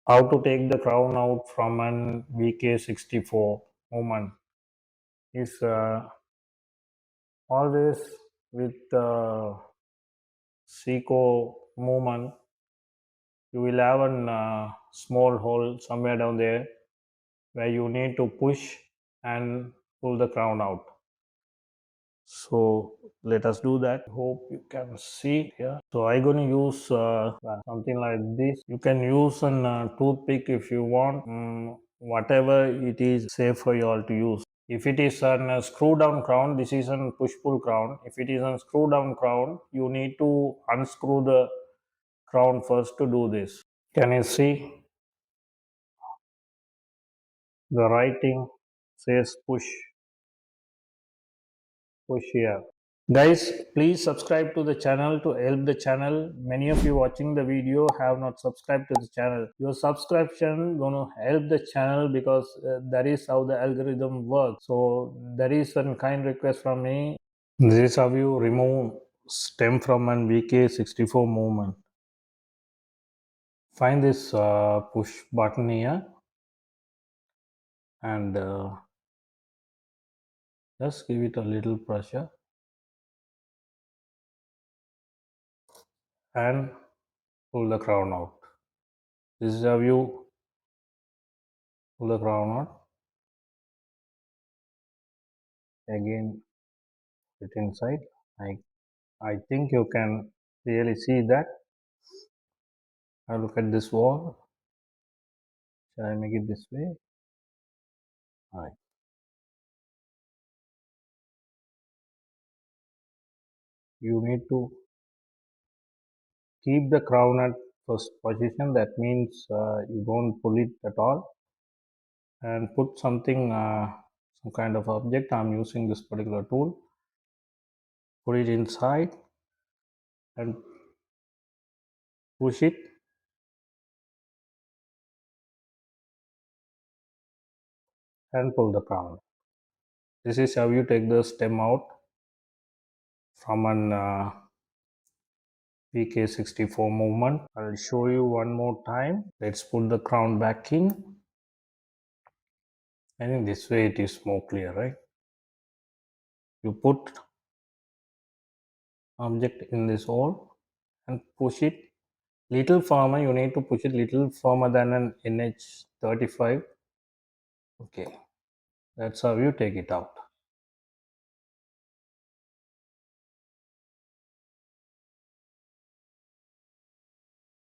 How to take the crown out from an VK64 movement is always with Seiko movement. You will have a small hole somewhere down there where you need to push and pull the crown out. So let us do that. Hope you can see here. So I'm going to use something like this. You can use a toothpick if you want. Whatever it is safe for you all to use. If it is a screw down crown, this is a push pull crown. If it is a screw down crown, you need to unscrew the crown first to do this. Can you see the writing says push here. Guys, please subscribe to the channel to help the channel. Many of you watching the video have not subscribed to the channel. Your subscription gonna help the channel because that is how the algorithm works. So there is one kind request from me. This is how you remove stem from an VK64 movement. Find this push button here and just give it a little pressure and pull the crown out. This is how you pull the crown out. Again, it inside. I think you can really see that. I look at this wall. Shall I make it this way? Alright. You need to keep the crown at first position. That means you don't pull it at all. And put something, some kind of object. I'm using this particular tool. Put it inside and push it. And pull the crown. This is how you take the stem out from an VK64 movement. I'll show you one more time. Let's put the crown back in. I think this way it is more clear, right? You put object in this hole and push it little firmer. You need to push it little firmer than an NH35. Okay, that's how you take it out.